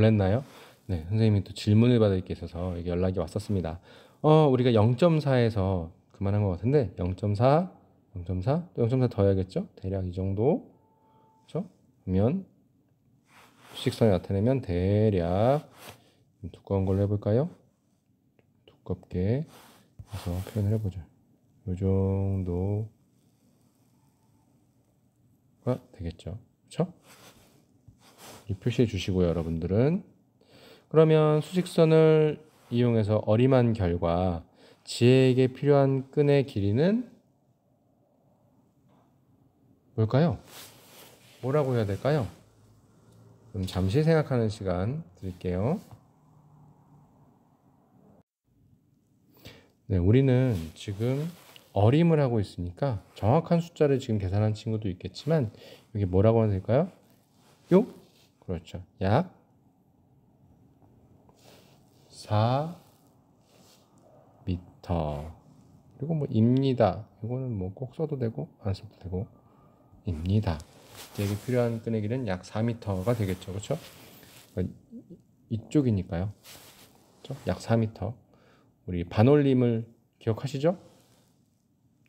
놀랬나요? 네, 선생님이 또 질문을 받을 게 있어서 이게 연락이 왔었습니다. 우리가 0.4에서 그만한 것 같은데 0.4, 0.4, 또 0.4 더 해야겠죠? 대략 이 정도. 그렇죠? 그러면 수직선을 나타내면 대략 두꺼운 걸로 해볼까요? 두껍게 해서 표현을 해보죠. 이 정도가 되겠죠. 그렇죠? 이 표시해 주시고요, 여러분들은. 그러면 수직선을 이용해서 어림한 결과 지혜에게 필요한 끈의 길이는 뭘까요? 뭐라고 해야 될까요? 그럼 잠시 생각하는 시간 드릴게요. 네, 우리는 지금 어림을 하고 있으니까 정확한 숫자를 지금 계산한 친구도 있겠지만 여기 뭐라고 하면 될까요? 요? 그렇죠. 약 4m. 그리고 뭐 입니다. 이거는 뭐 꼭 써도 되고 안 써도 되고 입니다. 이게 필요한 끈의 길이는 약 4m가 되겠죠. 그렇죠? 이쪽이니까요. 그렇죠? 약 4m. 우리 반올림을 기억하시죠?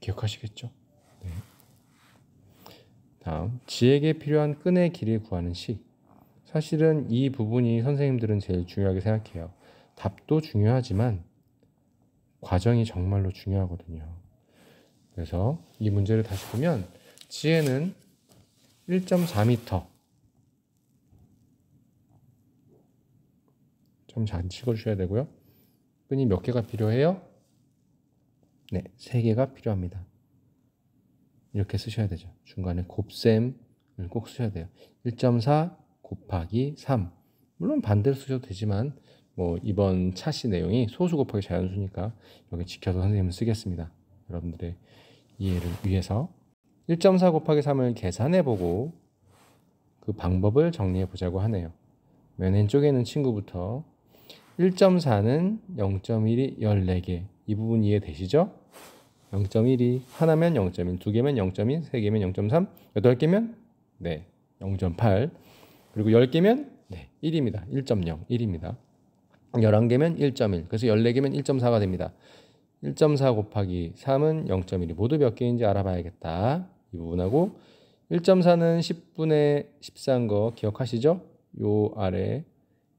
기억하시겠죠? 네. 다음, 지에게 필요한 끈의 길이를 구하는 시. 사실은 이 부분이 선생님들은 제일 중요하게 생각해요. 답도 중요하지만 과정이 정말로 중요하거든요. 그래서 이 문제를 다시 보면 지혜는 1.4m. 좀 잘 찍어주셔야 되고요. 끈이 몇 개가 필요해요? 네, 3개가 필요합니다. 이렇게 쓰셔야 되죠. 중간에 곱셈을 꼭 쓰셔야 돼요. 1.4 곱하기 3. 물론 반대로 쓰셔도 되지만 뭐 이번 차시 내용이 소수 곱하기 자연수니까 여기 지켜서 선생님은 쓰겠습니다. 여러분들의 이해를 위해서 1.4 곱하기 3을 계산해보고 그 방법을 정리해보자고 하네요. 맨 왼쪽에 있는 친구부터 1.4는 0.1이 14개. 이 부분 이해되시죠? 0.1이 하나면 0.1, 두 개면 0.2, 세 개면 0.3, 8개면 네, 0.8. 그리고 10개면 네, 1입니다. 1.0, 1입니다. 11개면 1.1. 그래서 14개면 1.4가 됩니다. 1.4 곱하기 3은 0.1이 모두 몇 개인지 알아봐야겠다. 이 부분하고 1.4는 10분의 14인 거 기억하시죠? 요 아래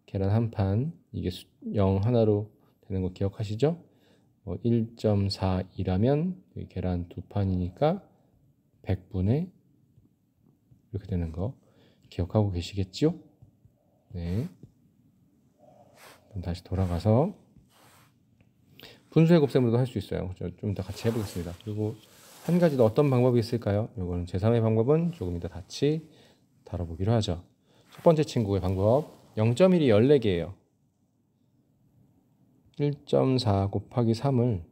계란 한 판, 이게 0 하나로 되는 거 기억하시죠? 1.42라면 계란 두 판이니까 100분의 이렇게 되는 거 기억하고 계시겠죠? 네. 그럼 다시 돌아가서 분수의 곱셈으로도 할 수 있어요. 좀 이따 같이 해보겠습니다. 그리고 한 가지 더 어떤 방법이 있을까요? 이거는 제3의 방법은 조금 이따 같이 다뤄보기로 하죠. 첫 번째 친구의 방법 0.1이 14개예요. 1.4 곱하기 3을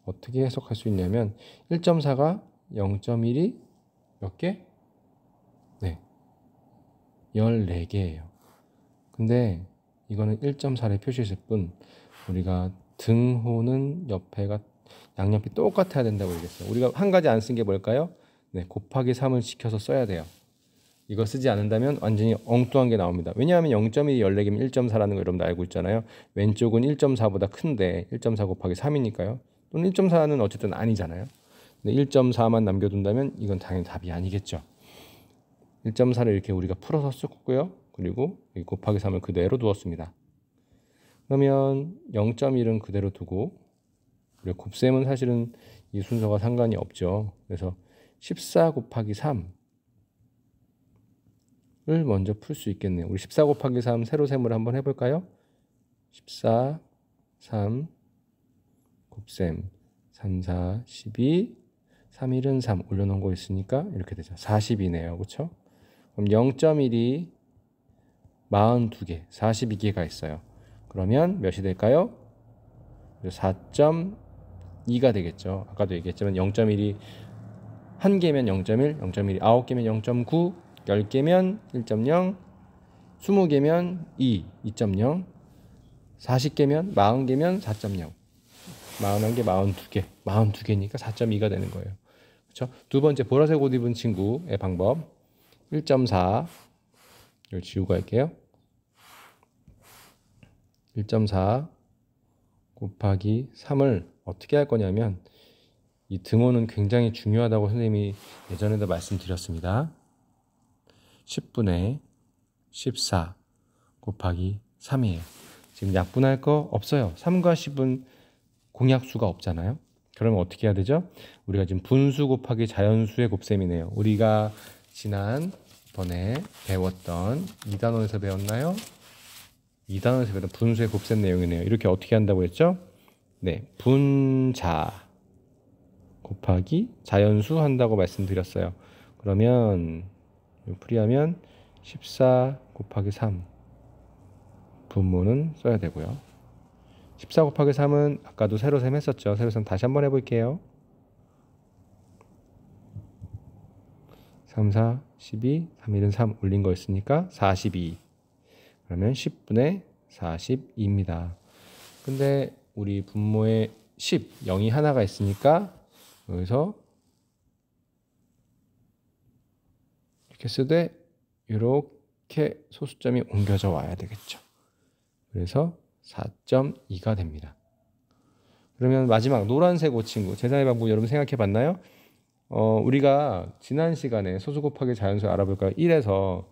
어떻게 해석할 수 있냐면 1.4가 0.1이 몇 개? 네, 14개예요. 근데 이거는 1.4를 표시했을 뿐 우리가 등호는 옆에가 양옆이 똑같아야 된다고 얘기했어요. 우리가 한 가지 안 쓴 게 뭘까요? 네, 곱하기 3을 지켜서 써야 돼요. 이거 쓰지 않는다면 완전히 엉뚱한 게 나옵니다. 왜냐하면 0.1이 14개면 1.4라는 거 여러분들 알고 있잖아요. 왼쪽은 1.4보다 큰데 1.4 곱하기 3이니까요. 또는 1.4는 어쨌든 아니잖아요. 근데 1.4만 남겨둔다면 이건 당연히 답이 아니겠죠. 1.4를 이렇게 우리가 풀어서 썼고요. 그리고 여기 곱하기 3을 그대로 두었습니다. 그러면 0.1은 그대로 두고 그리고 곱셈은 사실은 이 순서가 상관이 없죠. 그래서 14 곱하기 3을 먼저 풀 수 있겠네요. 우리 14 곱하기 3 세로셈을 한번 해볼까요? 14, 3, 곱셈 3, 4, 12, 3, 1은 3 올려놓은 거 있으니까 이렇게 되죠. 40이네요. 그렇죠? 그럼 0.1이 42개, 42개가 있어요. 그러면 몇이 될까요? 4.2가 되겠죠. 아까도 얘기했지만 0.1이 1개면 0.1, 0.1이 9개면 0.9, 10개면 1.0, 20개면 2, 2.0, 40개면 40개면 4.0, 41개, 42개, 42개니까 4.2가 되는 거예요. 그렇죠? 두 번째 보라색 옷 입은 친구의 방법 1.4 이걸 지우고 할게요. 1.4 곱하기 3을 어떻게 할 거냐면, 이 등호는 굉장히 중요하다고 선생님이 예전에도 말씀드렸습니다. 10분의 14 곱하기 3이에요. 지금 약분할 거 없어요. 3과 10은 공약수가 없잖아요. 그러면 어떻게 해야 되죠? 우리가 지금 분수 곱하기 자연수의 곱셈이네요. 우리가 지난번에 배웠던 2단원에서 배웠나요? 2단원에서 배웠던 분수의 곱셈 내용이네요. 이렇게 어떻게 한다고 했죠? 네, 분자 곱하기 자연수 한다고 말씀드렸어요. 그러면 풀이하면 14 곱하기 3 분모는 써야 되고요. 14 곱하기 3은 아까도 세로셈 했었죠. 세로셈 다시 한번 해볼게요. 3, 4, 12, 3, 1은 3 올린 거 있으니까 42. 그러면 10분의 42입니다. 근데 우리 분모에 10, 0이 하나가 있으니까 여기서 이렇게 쓰되 이렇게 소수점이 옮겨져 와야 되겠죠. 그래서 4.2가 됩니다. 그러면 마지막 노란색 친구 계산의 방법 여러분 생각해 봤나요? 우리가 지난 시간에 소수 곱하기 자연수 알아볼까요? 1에서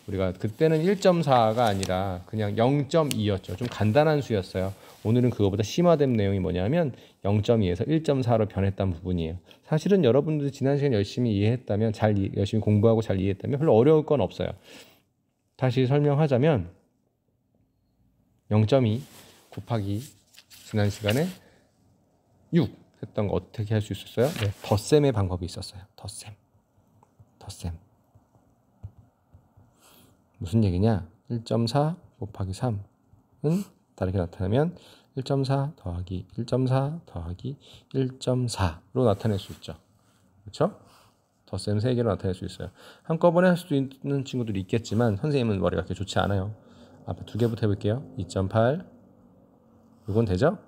우리가 그때는 1.4가 아니라 그냥 0.2였죠. 좀 간단한 수였어요. 오늘은 그거보다 심화된 내용이 뭐냐면 0.2에서 1.4로 변했다는 부분이에요. 사실은 여러분들이 지난 시간 열심히 이해했다면, 열심히 공부하고 잘 이해했다면 별로 어려울 건 없어요. 다시 설명하자면 0.2 곱하기 지난 시간에 6 했던 거 어떻게 할 수 있었어요? 네. 덧셈의 방법이 있었어요. 덧셈. 무슨 얘기냐? 1.4 곱하기 3은 다르게 나타나면 1.4 더하기 1.4 더하기 1.4로 나타낼 수 있죠. 그렇죠? 덧셈 3개로 나타낼 수 있어요. 한꺼번에 할 수도 있는 친구들이 있겠지만 선생님은 머리가 그렇게 좋지 않아요. 앞에 2개부터 해볼게요. 2.8 이건 되죠?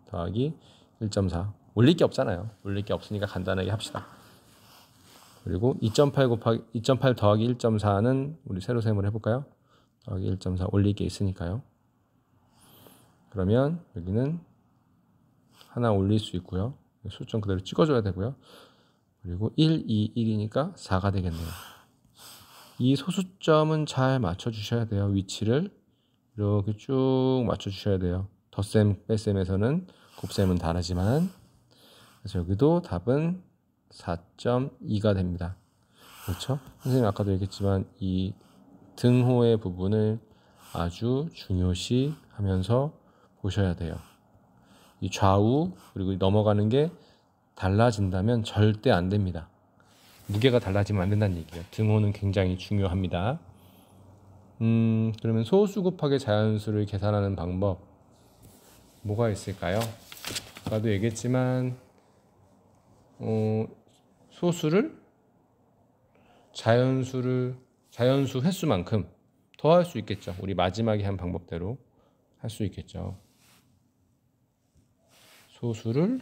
더하기 1.4 올릴 게 없잖아요. 올릴 게 없으니까 간단하게 합시다. 그리고 2.8 더하기 1.4는 우리 세로셈을 해볼까요? 더하기 1.4 올릴 게 있으니까요. 그러면 여기는 하나 올릴 수 있고요. 수점 그대로 찍어줘야 되고요. 그리고 1, 2, 1이니까 4가 되겠네요. 이 소수점은 잘 맞춰주셔야 돼요. 위치를 이렇게 쭉 맞춰주셔야 돼요. 덧셈, 뺄셈에서는 곱셈은 다르지만, 그래서 여기도 답은 4.2가 됩니다. 그렇죠? 선생님 아까도 얘기했지만 이 등호의 부분을 아주 중요시 하면서 보셔야 돼요. 이 좌우 그리고 넘어가는 게 달라진다면 절대 안 됩니다. 무게가 달라지면 안 된다는 얘기예요. 등호는 굉장히 중요합니다. 그러면 소수 곱하기 자연수를 계산하는 방법 뭐가 있을까요? 아까도 얘기했지만 소수를 자연수 횟수만큼 더할 수 있겠죠. 우리 마지막에 한 방법대로 할 수 있겠죠. 소수를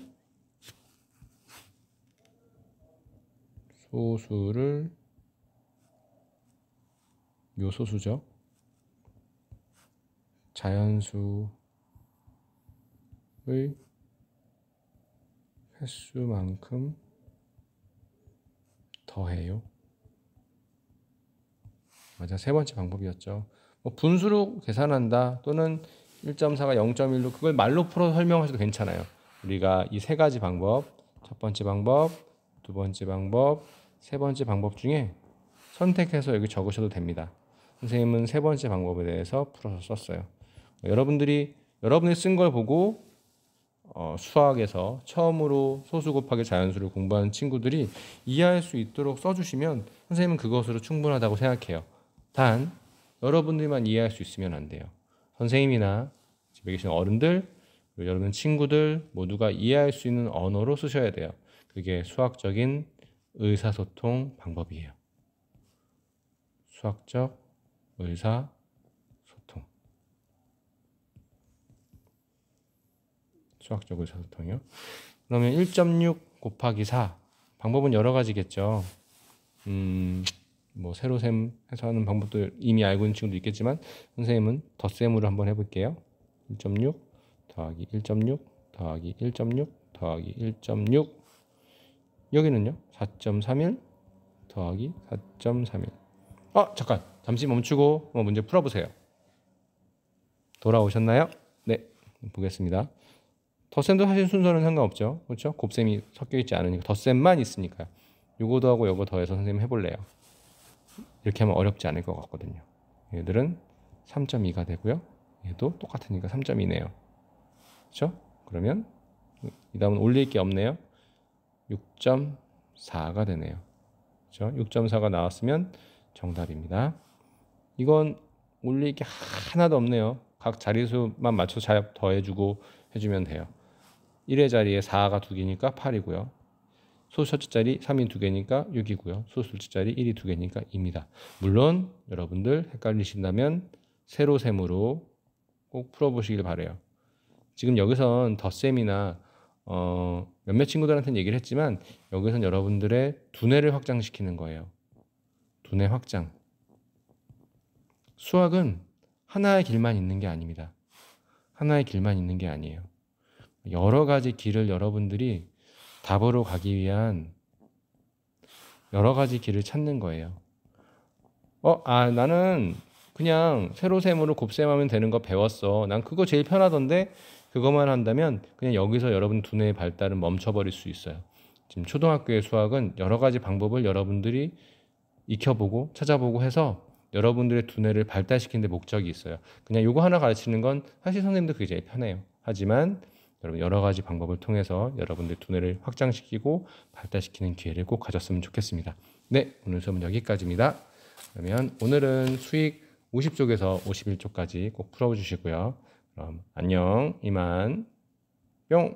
요 소수죠. 자연수의 횟수만큼 더해요. 맞아, 세 번째 방법이었죠. 분수로 계산한다 또는 1.4가 0.1로 그걸 말로 풀어 설명하셔도 괜찮아요. 우리가 이 세 가지 방법, 첫 번째 방법, 두 번째 방법, 세 번째 방법 중에 선택해서 여기 적으셔도 됩니다. 선생님은 세 번째 방법에 대해서 풀어서 썼어요. 여러분이 쓴 걸 보고 수학에서 처음으로 소수 곱하기 자연수를 공부하는 친구들이 이해할 수 있도록 써주시면 선생님은 그것으로 충분하다고 생각해요. 단 여러분들만 이해할 수 있으면 안 돼요. 선생님이나 집에 계신 어른들, 그리고 여러분 친구들 모두가 이해할 수 있는 언어로 쓰셔야 돼요. 그게 수학적인 의사소통 방법이에요. 수학적 의사소통. 수학적 의사소통이요. 그러면 1.6 곱하기 4 방법은 여러 가지겠죠. 세로셈 해서 하는 방법도 이미 알고 있는 친구도 있겠지만 선생님은 덧셈으로 한번 해볼게요. 1.6 더하기 1.6 더하기 1.6 더하기 1.6 여기는요 4.31 더하기 4.31 잠깐 잠시 멈추고 문제 풀어보세요. 돌아오셨나요? 네, 보겠습니다. 덧셈도 사실 순서는 상관없죠. 그렇죠? 곱셈이 섞여 있지 않으니까 덧셈만 있으니까요. 요거 더하고 요거 더해서 선생님 해볼래요. 이렇게 하면 어렵지 않을 것 같거든요. 얘들은 3.2가 되고요. 얘도 똑같으니까 3.2네요. 그렇죠? 그러면 이 다음은 올릴 게 없네요. 6.4가 되네요. 그렇죠? 6.4가 나왔으면 정답입니다. 이건 올릴 게 하나도 없네요. 각 자릿수만 맞춰서 잘 더해주고 해주면 돼요. 1의 자리에 4가 2개니까 8이고요. 소수 첫째 자리 3이 2개니까 6이고요. 소수 둘째 자리 1이 2개니까 2입니다. 물론 여러분들 헷갈리신다면 세로셈으로 꼭 풀어보시길 바래요. 지금 여기선 덧셈이나 몇몇 친구들한테는 얘기를 했지만 여기선 여러분들의 두뇌를 확장시키는 거예요. 두뇌 확장. 수학은 하나의 길만 있는 게 아닙니다. 하나의 길만 있는 게 아니에요. 여러 가지 길을 여러분들이 답으로 가기 위한 여러 가지 길을 찾는 거예요. 나는 그냥 세로셈으로 곱셈하면 되는 거 배웠어. 난 그거 제일 편하던데 그것만 한다면 그냥 여기서 여러분 두뇌의 발달은 멈춰버릴 수 있어요. 지금 초등학교의 수학은 여러 가지 방법을 여러분들이 익혀보고 찾아보고 해서 여러분들의 두뇌를 발달시키는 데 목적이 있어요. 그냥 요거 하나 가르치는 건 사실 선생님도 그게 제일 편해요. 하지만 여러분 여러 가지 방법을 통해서 여러분들 두뇌를 확장시키고 발달시키는 기회를 꼭 가졌으면 좋겠습니다. 네, 오늘 수업은 여기까지입니다. 그러면 오늘은 수익 50쪽에서 51쪽까지 꼭 풀어주시고요. 그럼 안녕, 이만, 뿅!